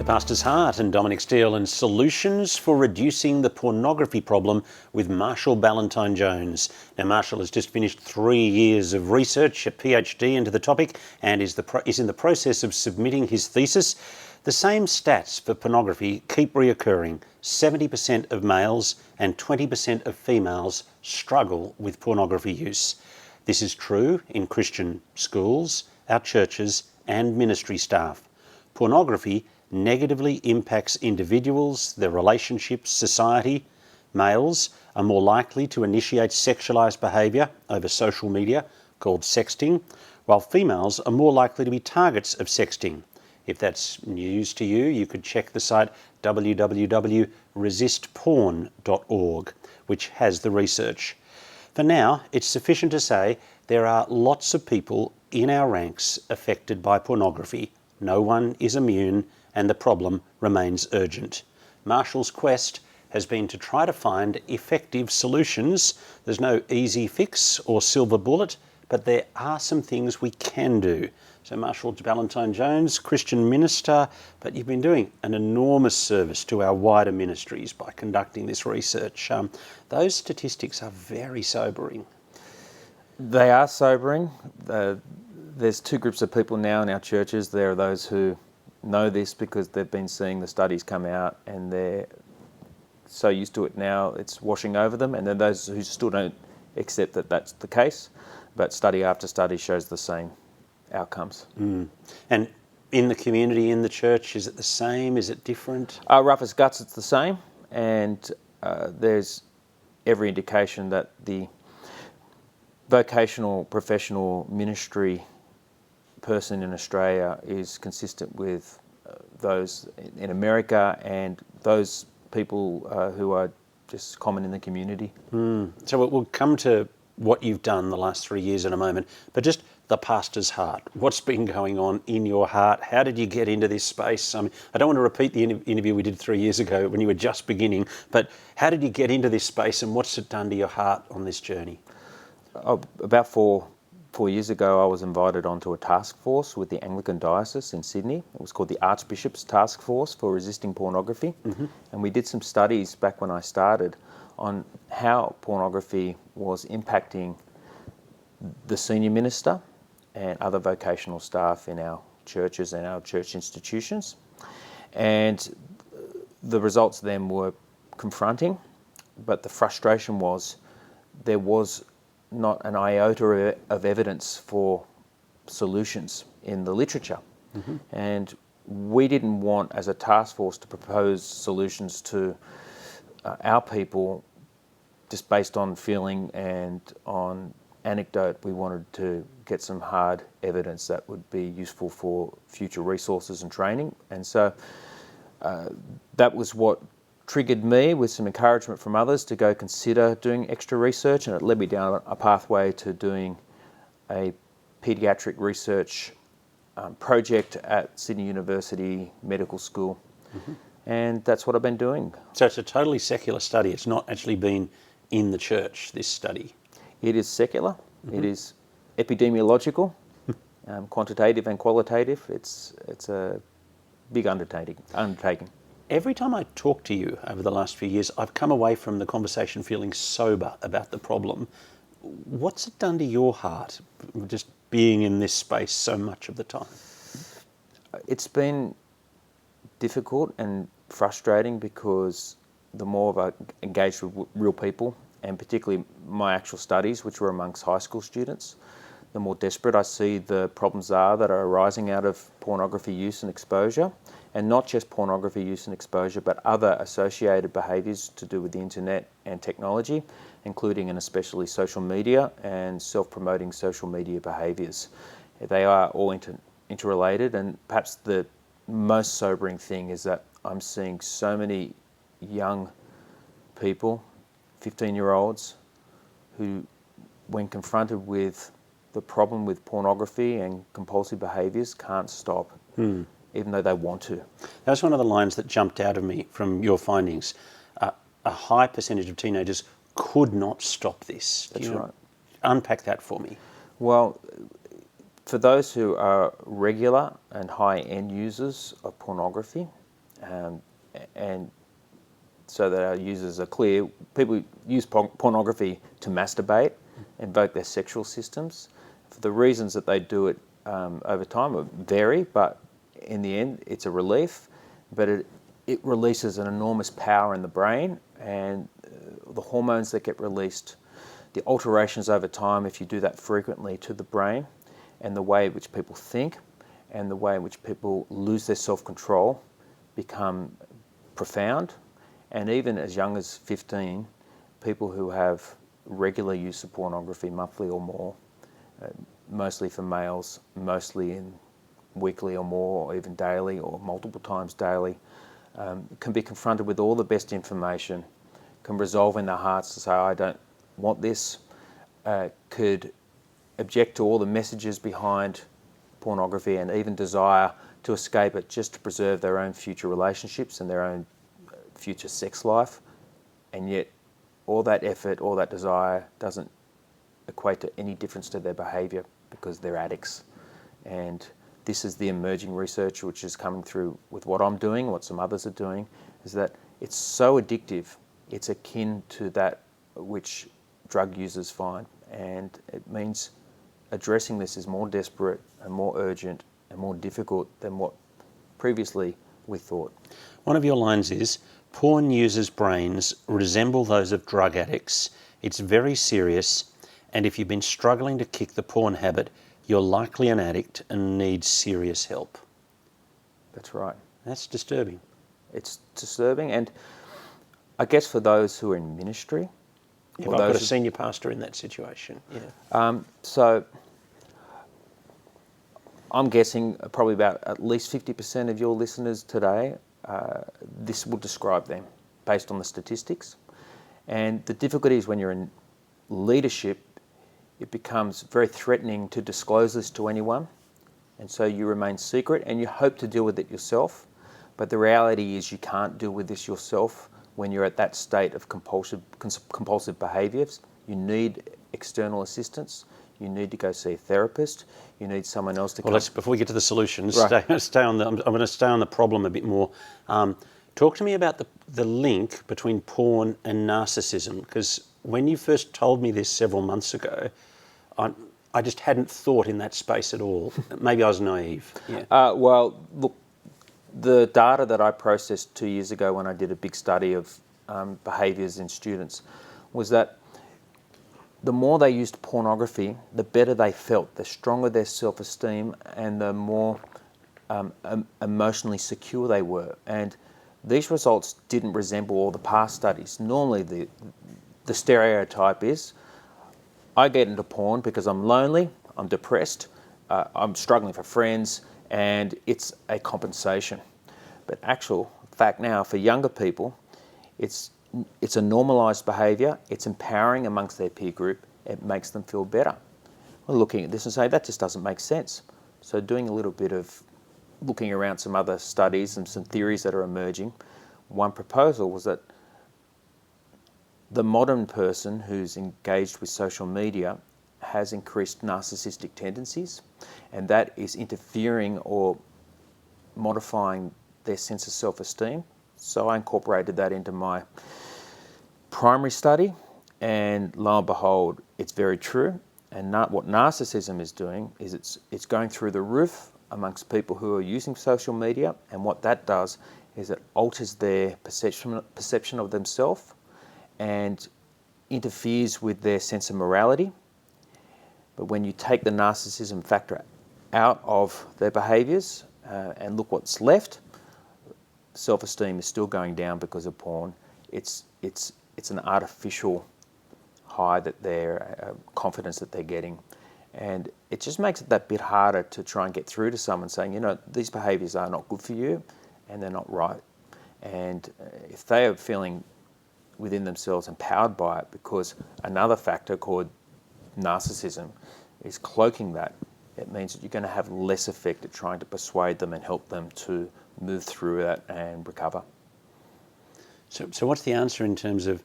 The Pastor's Heart and Dominic Steele and solutions for reducing the pornography problem with Marshall Ballentine Jones. Now, Marshall has just finished 3 years of research, a PhD into the topic, and is in the process of submitting his thesis. The same stats for pornography keep reoccurring. 70% of males and 20% of females struggle with pornography use. This is true in Christian schools, our churches, and ministry staff. Pornography negatively impacts individuals, their relationships, society. Males are more likely to initiate sexualised behaviour over social media, called sexting, while females are more likely to be targets of sexting. If that's news to you, you could check the site www.resistporn.org, which has the research. For now, it's sufficient to say there are lots of people in our ranks affected by pornography. No one is immune, and the problem remains urgent. Marshall's quest has been to try to find effective solutions. There's no easy fix or silver bullet, but there are some things we can do. So Marshall Ballentine Jones, Christian minister, but you've been doing an enormous service to our wider ministries by conducting this research. Those statistics are very sobering. They are sobering. There's two groups of people now in our churches. There are those who know this because they've been seeing the studies come out and they're so used to it now it's washing over them, and then those who still don't accept that that's the case, but study after study shows the same outcomes. And in the community, in the church, is it the same? Is it different? Rough as guts, it's the same, and there's every indication that the vocational professional ministry person in Australia is consistent with those in America and those people who are just common in the community. So we'll come to what you've done the last 3 years in a moment, but just the pastor's heart. What's been going on in your heart? How did you get into this space? I don't want to repeat the interview we did 3 years ago when you were just beginning, but how did you get into this space and what's it done to your heart on this journey? About four years ago, I was invited onto a task force with the Anglican Diocese in Sydney. It was called the Archbishop's Task Force for Resisting Pornography. And we did some studies back when I started on how pornography was impacting the senior minister and other vocational staff in our churches and our church institutions. And the results then were confronting, but the frustration was there was not an iota of evidence for solutions in the literature. And we didn't want, as a task force, to propose solutions to our people just based on feeling and on anecdote. We wanted to get some hard evidence that would be useful for future resources and training. And so that was what triggered me, with some encouragement from others, to go consider doing extra research, and it led me down a pathway to doing a paediatric research project at Sydney University Medical School. And that's what I've been doing. So it's a totally secular study. It's not actually been in the church, this study. It is secular. It is epidemiological, quantitative and qualitative. It's a big undertaking. Every time I talk to you over the last few years, I've come away from the conversation feeling sober about the problem. What's it done to your heart, just being in this space so much of the time? It's been difficult and frustrating because the more I've engaged with real people, and particularly my actual studies, which were amongst high school students, the more desperate I see the problems are that are arising out of pornography use and exposure. And not just pornography use and exposure, but other associated behaviours to do with the internet and technology, including and especially social media and self-promoting social media behaviours. They are all interrelated, and perhaps the most sobering thing is that I'm seeing so many young people, 15-year-olds, who, when confronted with the problem with pornography and compulsive behaviours, can't stop. Even though they want to. That's one of the lines that jumped out of me from your findings. A high percentage of teenagers could not stop this. That's right. Unpack that for me. Well, for those who are regular and high-end users of pornography, and so that our users are clear, people use pornography to masturbate, invoke their sexual systems. For the reasons that they do it over time vary, but in the end, it's a relief. But it releases an enormous power in the brain, and the hormones that get released, the alterations over time, if you do that frequently to the brain, and the way in which people think, and the way in which people lose their self-control, become profound. And even as young as 15, people who have regular use of pornography, monthly or more, mostly for males, mostly in weekly or more, or even daily or multiple times daily, can be confronted with all the best information, can resolve in their hearts to say, I don't want this, could object to all the messages behind pornography and even desire to escape it just to preserve their own future relationships and their own future sex life. And yet all that effort, all that desire doesn't equate to any difference to their behaviour because they're addicts. And this is the emerging research which is coming through with what I'm doing, what some others are doing, is that it's so addictive, it's akin to that which drug users find. And it means addressing this is more desperate and more urgent and more difficult than what previously we thought. One of your lines is, porn users' brains resemble those of drug addicts. It's very serious, and if you've been struggling to kick the porn habit, you're likely an addict and need serious help. That's right. That's disturbing. It's disturbing, and I guess for those who are in ministry... If I've got a senior pastor in that situation, yeah. So I'm guessing probably about at least 50% of your listeners today, this will describe them based on the statistics. And the difficulty is when you're in leadership, it becomes very threatening to disclose this to anyone. And so you remain secret and you hope to deal with it yourself. But the reality is you can't deal with this yourself when you're at that state of compulsive behaviours. You need external assistance. You need to go see a therapist. You need someone else to come. Well, before we get to the solutions, Right. I'm going to stay on the problem a bit more. Talk to me about the link between porn and narcissism, because when you first told me this several months ago, I just hadn't thought in that space at all. Maybe I was naive. Yeah. Well, look, the data that I processed 2 years ago when I did a big study of behaviours in students was that the more they used pornography, the better they felt, the stronger their self-esteem and the more emotionally secure they were. And these results didn't resemble all the past studies. Normally the stereotype is, I get into porn because I'm lonely, I'm depressed, I'm struggling for friends, and it's a compensation. But actual fact now, for younger people, it's a normalised behaviour, it's empowering amongst their peer group, it makes them feel better. We're looking at this and saying, that just doesn't make sense. So doing a little bit of looking around some other studies and some theories that are emerging, one proposal was that the modern person who's engaged with social media has increased narcissistic tendencies, and that is interfering or modifying their sense of self-esteem. So I incorporated that into my primary study, and lo and behold, it's very true. And what narcissism is doing is it's going through the roof amongst people who are using social media, and what that does is it alters their perception of themselves and interferes with their sense of morality. But when you take the narcissism factor out of their behaviours and look what's left, self-esteem is still going down because of porn. It's an artificial high that they're confidence that they're getting, and it just makes it that bit harder to try and get through to someone saying, you know, these behaviours are not good for you, and they're not right. And if they are feeling within themselves empowered by it, because another factor called narcissism is cloaking that, it means that you're going to have less effect at trying to persuade them and help them to move through that and recover. So what's the answer in terms of,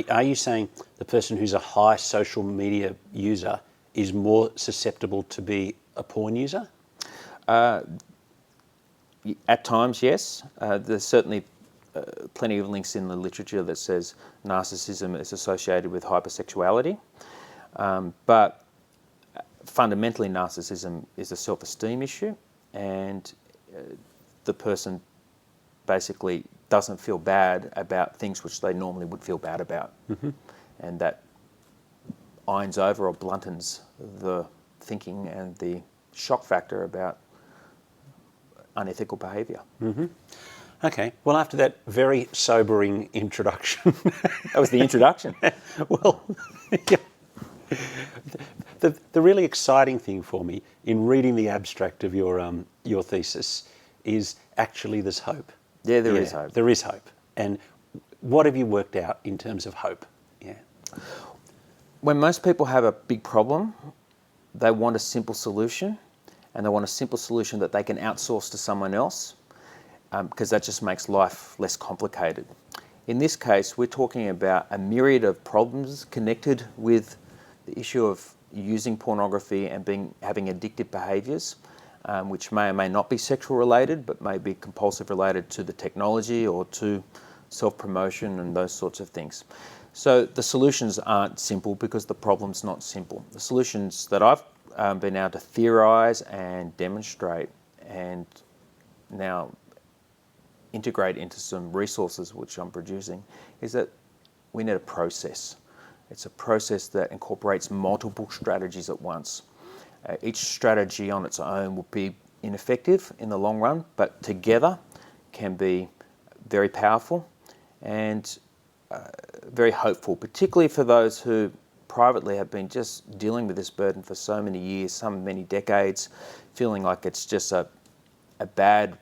are you saying the person who's a high social media user is more susceptible to be a porn user? At times, yes. There's certainly plenty of links in the literature that says narcissism is associated with hypersexuality. But fundamentally, narcissism is a self-esteem issue, and the person basically doesn't feel bad about things which they normally would feel bad about. Mm-hmm. And that irons over or bluntens the thinking and the shock factor about unethical behaviour. Mm-hmm. Okay, well, after that very sobering introduction... That was the introduction. Well, yeah. The really exciting thing for me in reading the abstract of your thesis is actually there's hope. Yeah, there is hope. There is hope. And what have you worked out in terms of hope? Yeah. When most people have a big problem, they want a simple solution, and they want a simple solution that they can outsource to someone else, because that just makes life less complicated. In this case, we're talking about a myriad of problems connected with the issue of using pornography and having addictive behaviours, which may or may not be sexual related, but may be compulsive related to the technology or to self-promotion and those sorts of things. So the solutions aren't simple because the problem's not simple. The solutions that I've been able to theorise and demonstrate and now integrate into some resources which I'm producing is that we need a process. It's a process that incorporates multiple strategies at once. Each strategy on its own will be ineffective in the long run, but together can be very powerful and very hopeful, particularly for those who privately have been just dealing with this burden for so many years, many decades, feeling like it's just a bad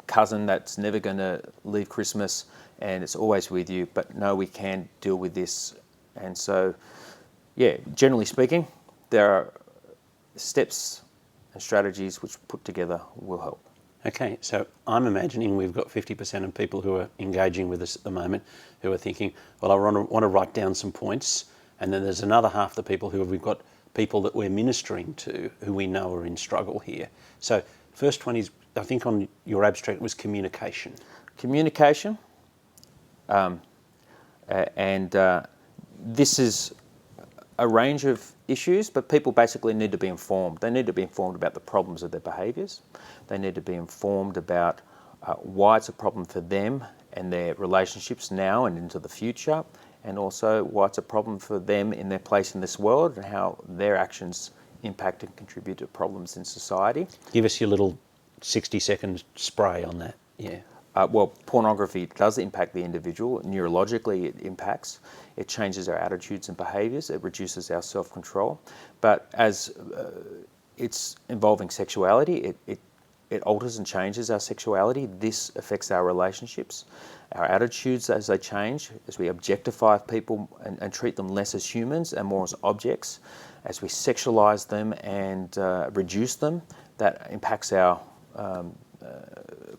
cousin that's never going to leave Christmas and it's always with you, but no, we can deal with this. And so, yeah, generally speaking, there are steps and strategies which put together will help. Okay, so I'm imagining we've got 50% of people who are engaging with us at the moment who are thinking, well, I want to write down some points, and then there's another half the people who we've got people that we're ministering to who we know are in struggle here. So first one is, I think on your abstract was communication. Communication, this is a range of issues, but people basically need to be informed. They need to be informed about the problems of their behaviours. They need to be informed about why it's a problem for them and their relationships now and into the future, and also why it's a problem for them in their place in this world and how their actions impact and contribute to problems in society. Give us your little 60-second spray on that. Yeah. Well, pornography does impact the individual. Neurologically, it impacts. It changes our attitudes and behaviours. It reduces our self-control. But as it's involving sexuality, it alters and changes our sexuality. This affects our relationships, our attitudes as they change, as we objectify people and treat them less as humans and more as objects, as we sexualise them and reduce them. That impacts our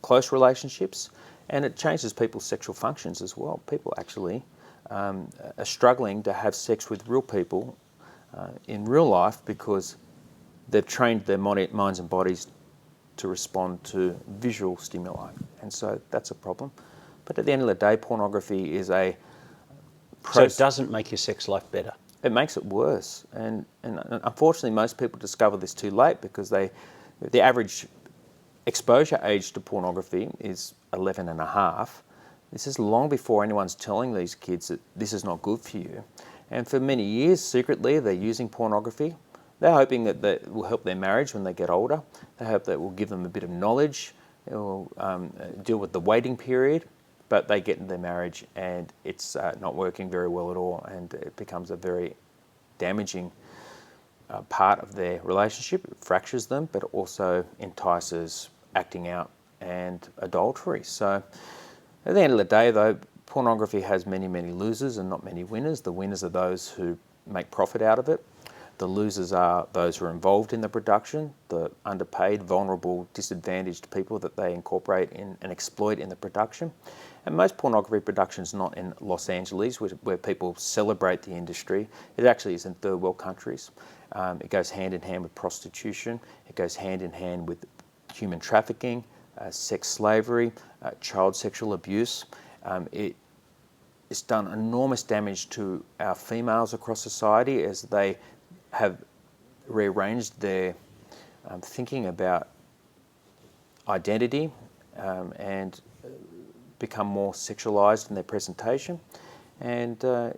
close relationships, and it changes people's sexual functions as well. People actually are struggling to have sex with real people in real life because they've trained their minds and bodies to respond to visual stimuli, and so that's a problem. But at the end of the day, pornography is a So it doesn't make your sex life better? It makes it worse, and unfortunately most people discover this too late because the average exposure age to pornography is 11 and a half. This is long before anyone's telling these kids that this is not good for you. And for many years, secretly, they're using pornography. They're hoping that that will help their marriage when they get older. They hope that it will give them a bit of knowledge. It will deal with the waiting period. But they get into their marriage and it's not working very well at all, and it becomes a very damaging part of their relationship. It fractures them, but also entices acting out and adultery. So at the end of the day, though, pornography has many, many losers and not many winners. The winners are those who make profit out of it. The losers are those who are involved in the production, the underpaid, vulnerable, disadvantaged people that they incorporate in and exploit in the production. And most pornography production is not in Los Angeles, where people celebrate the industry. It actually is in third world countries. It goes hand in hand with prostitution. It goes hand in hand with human trafficking, sex slavery, child sexual abuse. It's done enormous damage to our females across society as they have rearranged their thinking about identity and become more sexualized in their presentation. And there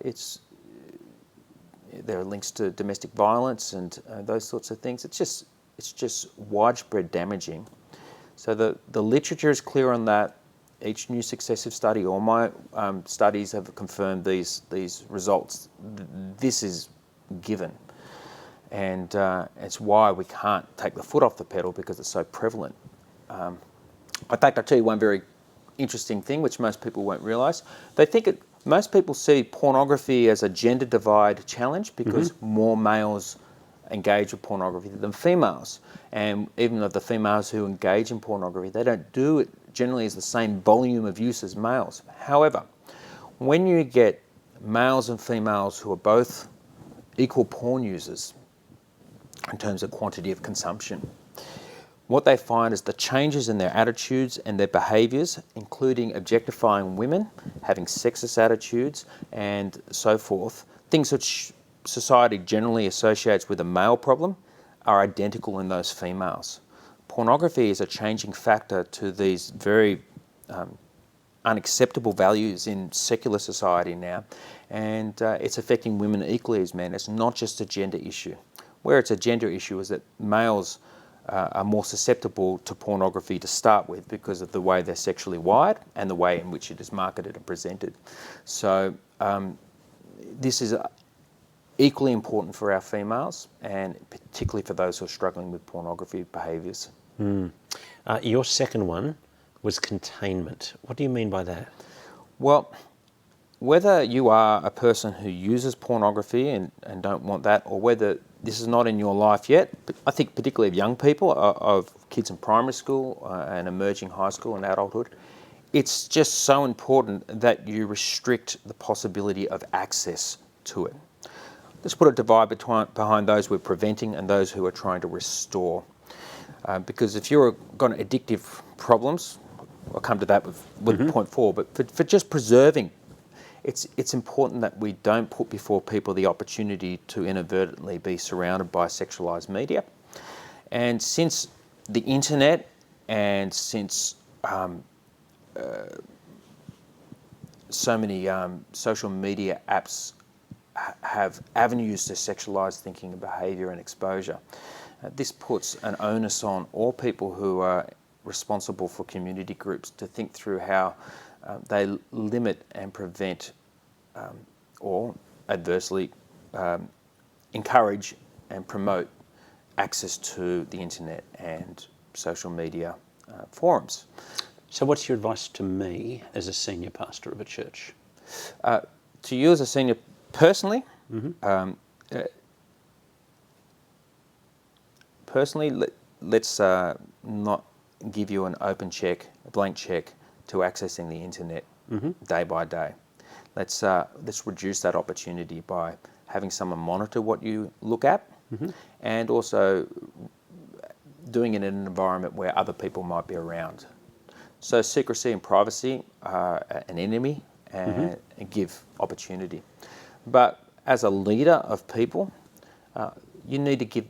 are links to domestic violence and those sorts of things. It's just widespread damaging. So the literature is clear on that. Each new successive study, all my studies have confirmed these results. This is given. And it's why we can't take the foot off the pedal, because it's so prevalent. In fact, I'll tell you one very interesting thing which most people won't realise. Most people see pornography as a gender divide challenge because more males engage with pornography than females. And even of the females who engage in pornography, they don't do it generally as the same volume of use as males. However, when you get males and females who are both equal porn users in terms of quantity of consumption, what they find is the changes in their attitudes and their behaviours, including objectifying women, having sexist attitudes, and so forth, things which society generally associates with a male problem, are identical in those females. Pornography is a changing factor to these very unacceptable values in secular society now, and it's affecting women equally as men. It's not just a gender issue. Where it's a gender issue is that males are more susceptible to pornography to start with because of the way they're sexually wired and the way in which it is marketed and presented. So this is equally important for our females, and particularly for those who are struggling with pornography behaviours. Your second one was containment. What do you mean by that? Well, whether you are a person who uses pornography and don't want that, or whether this is not in your life yet, but I think particularly of young people, of kids in primary school and emerging high school and adulthood, it's just so important that you restrict the possibility of access to it. Let's put a divide behind those we're preventing and those who are trying to restore. Because if you've got addictive problems, I'll come to that with point 4, but for just preserving, it's important that we don't put before people the opportunity to inadvertently be surrounded by sexualised media. And since the internet and since so many social media apps have avenues to sexualised thinking and behaviour and exposure, this puts an onus on all people who are responsible for community groups to think through how they limit and prevent or adversely encourage and promote access to the internet and social media forums. So what's your advice to me as a senior pastor of a church? To you as a senior personally, let's not give you an open check, a blank check to accessing the internet day by day. Let's reduce that opportunity by having someone monitor what you look at, and also doing it in an environment where other people might be around. So secrecy and privacy are an enemy, and give opportunity. But as a leader of people, you need to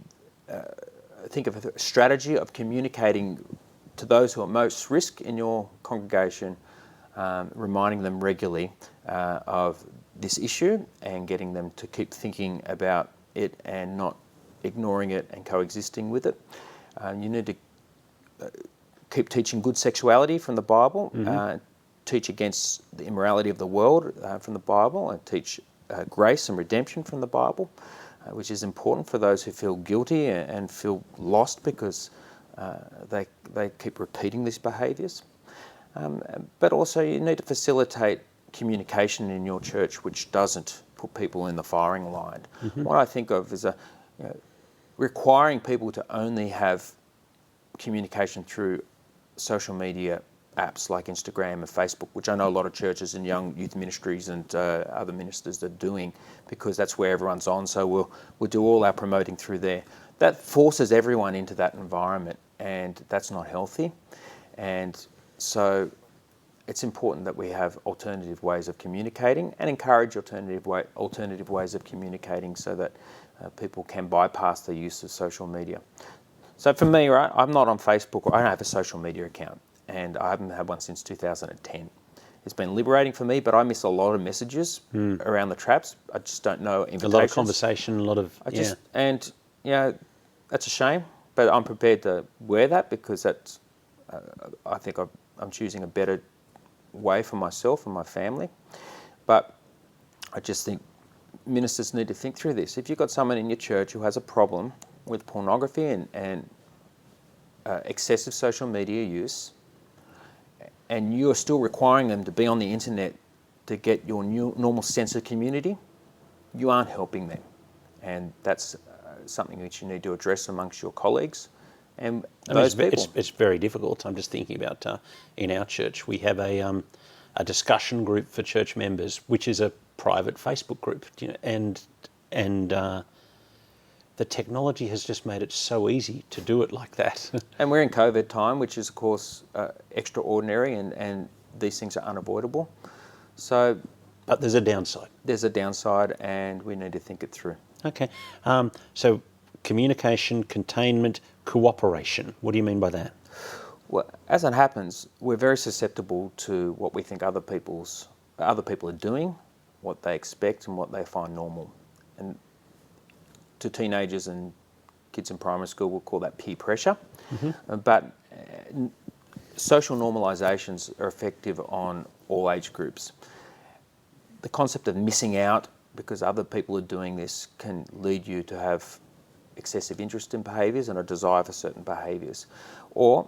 think of a strategy of communicating to those who are most risk in your congregation, reminding them regularly of this issue and getting them to keep thinking about it and not ignoring it and coexisting with it. You need to keep teaching good sexuality from the Bible, teach against the immorality of the world from the Bible, and teach grace and redemption from the Bible, which is important for those who feel guilty and feel lost because they keep repeating these behaviours. But also you need to facilitate communication in your church which doesn't put people in the firing line. What I think of is requiring people to only have communication through social media apps like Instagram and Facebook, which I know a lot of churches and young youth ministries and other ministers are doing, because that's where everyone's on, so we'll do all our promoting through there. That forces everyone into that environment, and that's not healthy. And so it's important that we have alternative ways of communicating and encourage alternative ways of communicating so that people can bypass the use of social media. So for me, right, I'm not on Facebook. I don't have a social media account, and I haven't had one since 2010. It's been liberating for me, but I miss a lot of messages around the traps. I just don't know invitations. A lot of conversation, a lot of and that's a shame. But I'm prepared to wear that because that's. I think I'm choosing a better way for myself and my family. But I just think ministers need to think through this. If you've got someone in your church who has a problem with pornography and excessive social media use, and you're still requiring them to be on the internet to get your new normal sense of community, you aren't helping them. And that's something which you need to address amongst your colleagues and those people. It's very difficult. I'm just thinking about in our church, we have a discussion group for church members, which is a private Facebook group, and the technology has just made it so easy to do it like that. And we're in COVID time, which is, of course, extraordinary, and these things are unavoidable. So, but there's a downside. There's a downside, and we need to think it through. Okay. So communication, containment, cooperation. What do you mean by that? Well, as it happens, we're very susceptible to what we think other people are doing, what they expect, and what they find normal. And to teenagers and kids in primary school, we'll call that peer pressure. Mm-hmm. But social normalisations are effective on all age groups. The concept of missing out because other people are doing this can lead you to have excessive interest in behaviours and a desire for certain behaviours. Or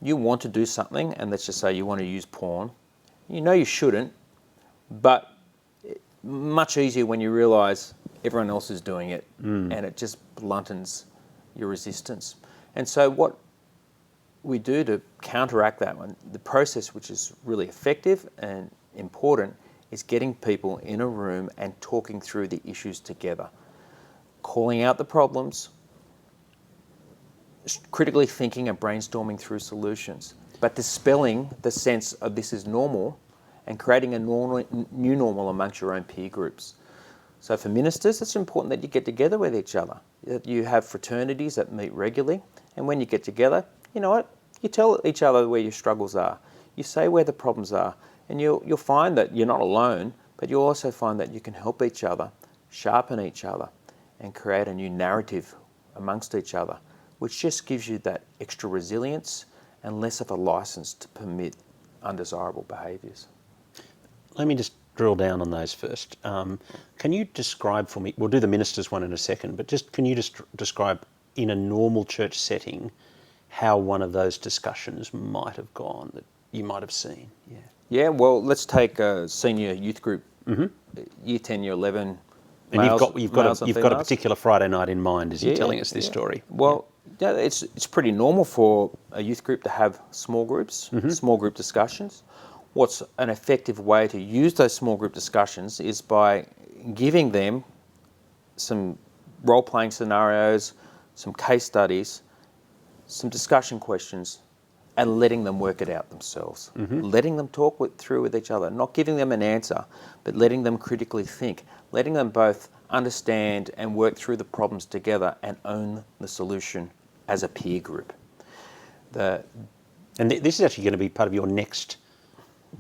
you want to do something, and let's just say you want to use porn. You know you shouldn't, but much easier when you realise everyone else is doing it, and it just bluntens your resistance. And so what we do to counteract that one, the process which is really effective and important, is getting people in a room and talking through the issues together, calling out the problems, critically thinking and brainstorming through solutions, but dispelling the sense of this is normal and creating a new normal amongst your own peer groups. So for ministers, it's important that you get together with each other, that you have fraternities that meet regularly, and when you get together, you know what, you tell each other where your struggles are, you say where the problems are, and you'll find that you're not alone, but you'll also find that you can help each other, sharpen each other, and create a new narrative amongst each other, which just gives you that extra resilience and less of a license to permit undesirable behaviours. Let me just drill down on those first. Can you describe for me, we'll do the ministers one in a second, but just can you just describe in a normal church setting how one of those discussions might have gone that you might have seen? Yeah, well, let's take a senior youth group, year 10, year 11. And you've got a particular Friday night in mind as you're telling us this story. Well, yeah, it's pretty normal for a youth group to have small groups, small group discussions. What's an effective way to use those small group discussions is by giving them some role-playing scenarios, some case studies, some discussion questions, and letting them work it out themselves. Letting them talk through with each other, not giving them an answer, but letting them critically think, letting them both understand and work through the problems together and own the solution as a peer group. And this is actually going to be part of your next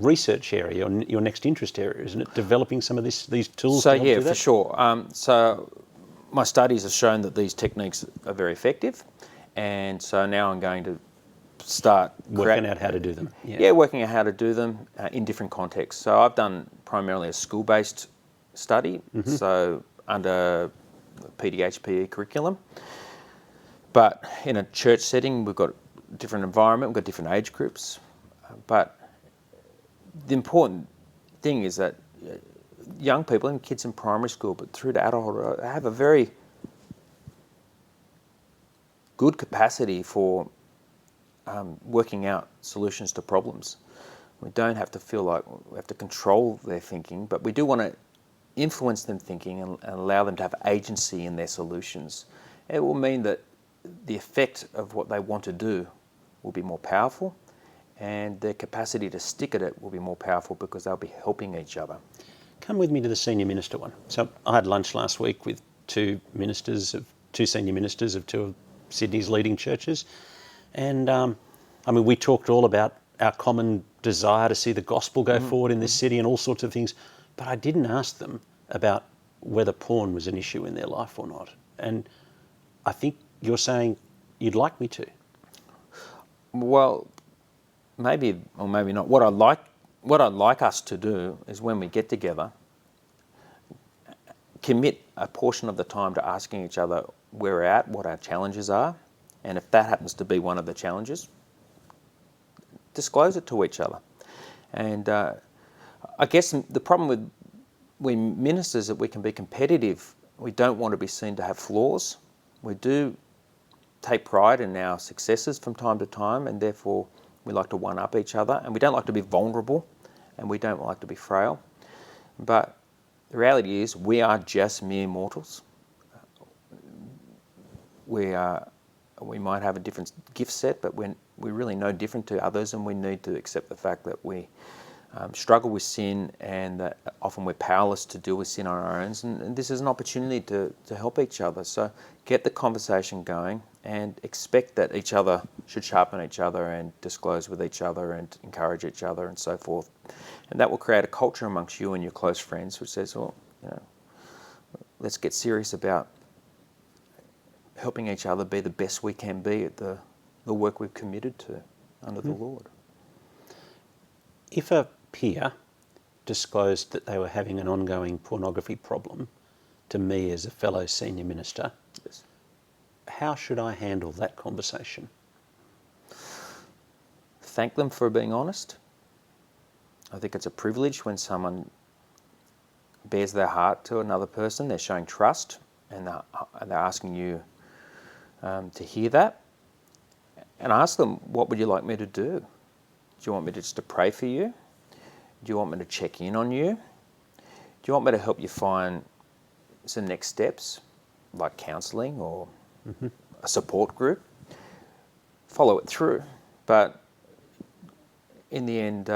research area, your next interest area, isn't it? Developing some of these tools to help do that? For sure. So my studies have shown that these techniques are very effective, and so now I'm going to start working out how to do them. Working out how to do them in different contexts. So I've done primarily a school-based study, so under PDHPE curriculum. But in a church setting, we've got a different environment, we've got different age groups. But the important thing is that young people and kids in primary school, but through to adulthood, have a very good capacity for working out solutions to problems. We don't have to feel like we have to control their thinking, but we do want to influence them thinking and allow them to have agency in their solutions. It will mean that the effect of what they want to do will be more powerful, and their capacity to stick at it will be more powerful because they'll be helping each other. Come with me to the senior minister one. So I had lunch last week with two senior ministers of two of Sydney's leading churches, and we talked all about our common desire to see the gospel go forward in this city and all sorts of things, but I didn't ask them about whether porn was an issue in their life or not. And I think you're saying you'd like me to. Well, maybe or maybe not. What I'd like us to do is when we get together, commit a portion of the time to asking each other where we're at, what our challenges are, and if that happens to be one of the challenges, disclose it to each other. And I guess the problem with we ministers is that we can be competitive. We don't want to be seen to have flaws. We do take pride in our successes from time to time, and therefore we like to one-up each other, and we don't like to be vulnerable, and we don't like to be frail. But the reality is we are just mere mortals. We might have a different gift set, but we're really no different to others, and we need to accept the fact that we struggle with sin and that often we're powerless to deal with sin on our own. And this is an opportunity to help each other. So get the conversation going and expect that each other should sharpen each other and disclose with each other and encourage each other and so forth. And that will create a culture amongst you and your close friends which says, well, let's get serious about helping each other be the best we can be at the work we've committed to under the Lord. If a peer disclosed that they were having an ongoing pornography problem to me as a fellow senior minister, Yes. how should I handle that conversation? Thank them for being honest. I think it's a privilege when someone bears their heart to another person. They're showing trust and they're asking you to hear that. And ask them, what would you like me to do? Do you want me just to pray for you? Do you want me to check in on you? Do you want me to help you find some next steps, like counselling or a support group? Follow it through. But in the end,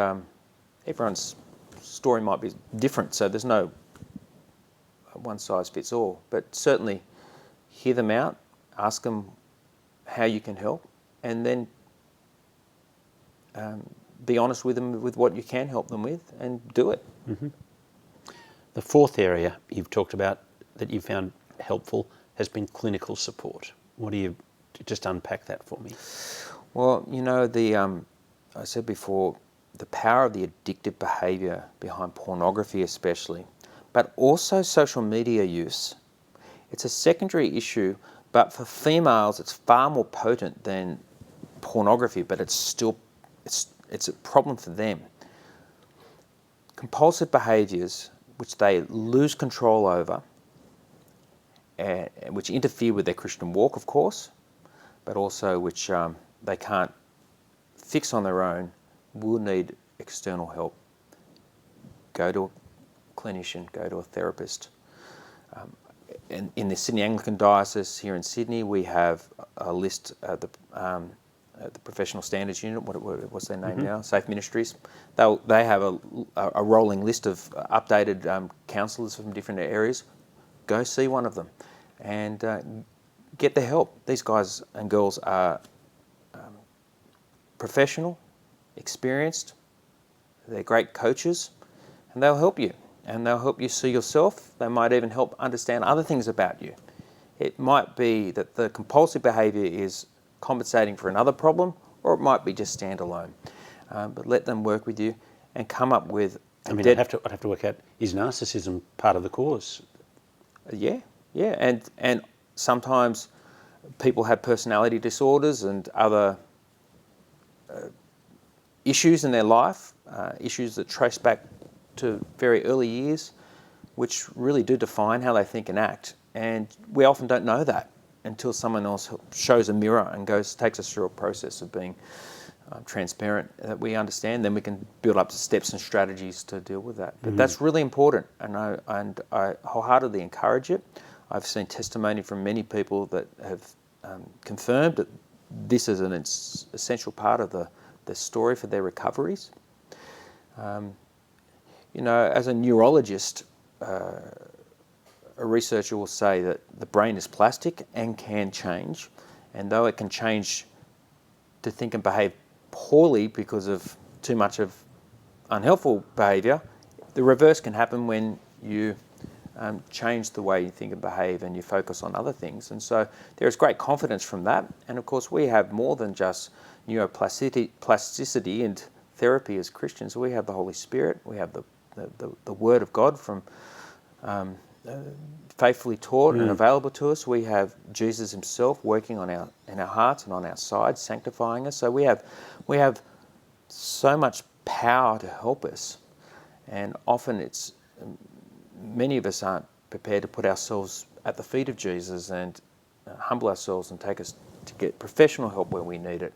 everyone's story might be different, so there's no one size fits all. But certainly hear them out, ask them how you can help, and then be honest with them with what you can help them with and do it. The fourth area you've talked about that you found helpful has been clinical support. What do you just unpack that for me? Well, I said before, the power of the addictive behaviour behind pornography especially, but also social media use. It's a secondary issue, but for females it's far more potent than pornography, but it's a problem for them. Compulsive behaviours which they lose control over, which interfere with their Christian walk, of course, but also which they can't fix on their own, will need external help. Go to a clinician, go to a therapist. And in the Sydney Anglican Diocese here in Sydney, we have a list at the Professional Standards Unit. What's their name now? Safe Ministries. They have a rolling list of updated counsellors from different areas. Go see one of them and get the help. These guys and girls are professional, experienced. They're great coaches, and they'll help you. And they'll help you see yourself. They might even help understand other things about you. It might be that the compulsive behaviour is compensating for another problem, or it might be just standalone. But let them work with you and come up with... I'd have to work out, is narcissism part of the cause? Yeah. And sometimes people have personality disorders and other issues in their life, issues that trace back to very early years, which really do define how they think and act. And we often don't know that until someone else shows a mirror and takes us through a process of being transparent, that we understand. Then we can build up steps and strategies to deal with that. But that's really important, and I wholeheartedly encourage it. I've seen testimony from many people that have confirmed that this is an essential part of the their story, for their recoveries. As a neurologist, a researcher will say that the brain is plastic and can change, and though it can change to think and behave poorly because of too much of unhelpful behaviour, the reverse can happen when you change the way you think and behave and you focus on other things. And so there is great confidence from that. And of course we have more than just neuroplasticity and therapy as Christians. We have the Holy Spirit, we have the Word of God from faithfully taught and available to us. We have Jesus himself working in our hearts and on our sides, sanctifying us. So we have so much power to help us, and often many of us aren't prepared to put ourselves at the feet of Jesus and humble ourselves and take us to get professional help where we need it,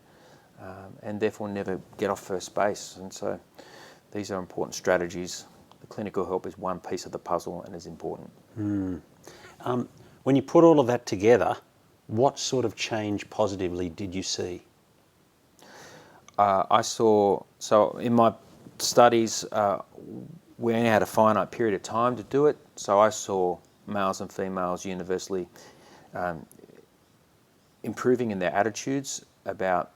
and therefore never get off first base. And so these are important strategies. The clinical help is one piece of the puzzle and is important. When you put all of that together, what sort of change positively did you see? I saw, so in my studies, we only had a finite period of time to do it, so I saw males and females universally improving in their attitudes about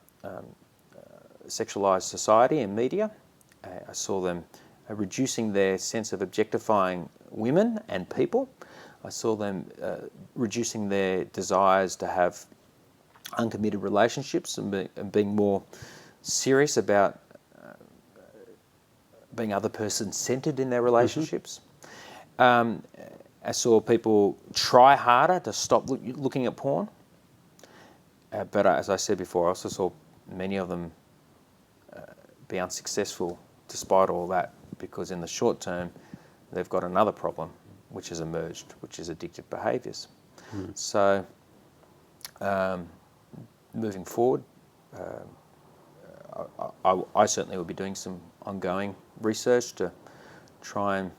sexualised society and media. I saw them reducing their sense of objectifying women and people. I saw them reducing their desires to have uncommitted relationships and being more serious about being other person-centred in their relationships. I saw people try harder to stop looking at porn. But as I said before, I also saw many of them be unsuccessful despite all that, because in the short term, they've got another problem which has emerged, which is addictive behaviours. So moving forward, I certainly will be doing some ongoing research to try and...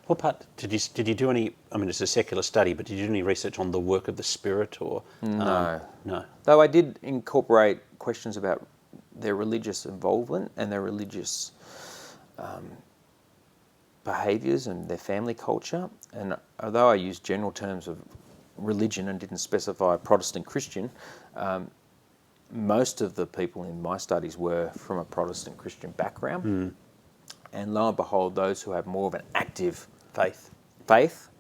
What part, did you do any, I mean it's a secular study, but did you do any research on the work of the Spirit or? No. No. Though I did incorporate questions about their religious involvement and their religious behaviours and their family culture. And although I used general terms of religion and didn't specify Protestant Christian, most of the people in my studies were from a Protestant Christian background. And lo and behold, those who have more of an active faith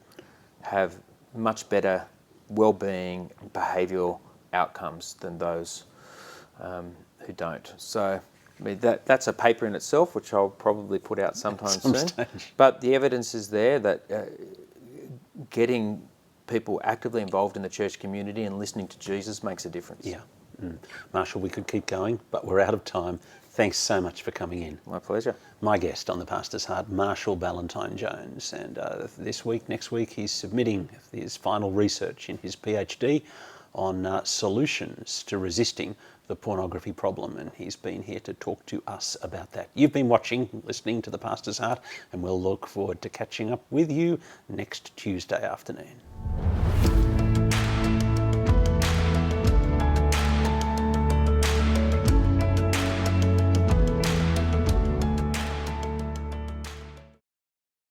have much better well-being and behavioural outcomes than those who don't. So I mean, that's a paper in itself, which I'll probably put out sometime soon. But the evidence is there that getting people actively involved in the church community and listening to Jesus makes a difference. Yeah. Marshall, we could keep going, but we're out of time. Thanks so much for coming in. My pleasure. My guest on The Pastor's Heart, Marshall Ballentine Jones. And next week, he's submitting his final research in his PhD on solutions to resisting the pornography problem, and he's been here to talk to us about that. You've been listening to The Pastor's Heart, and we'll look forward to catching up with you next Tuesday afternoon.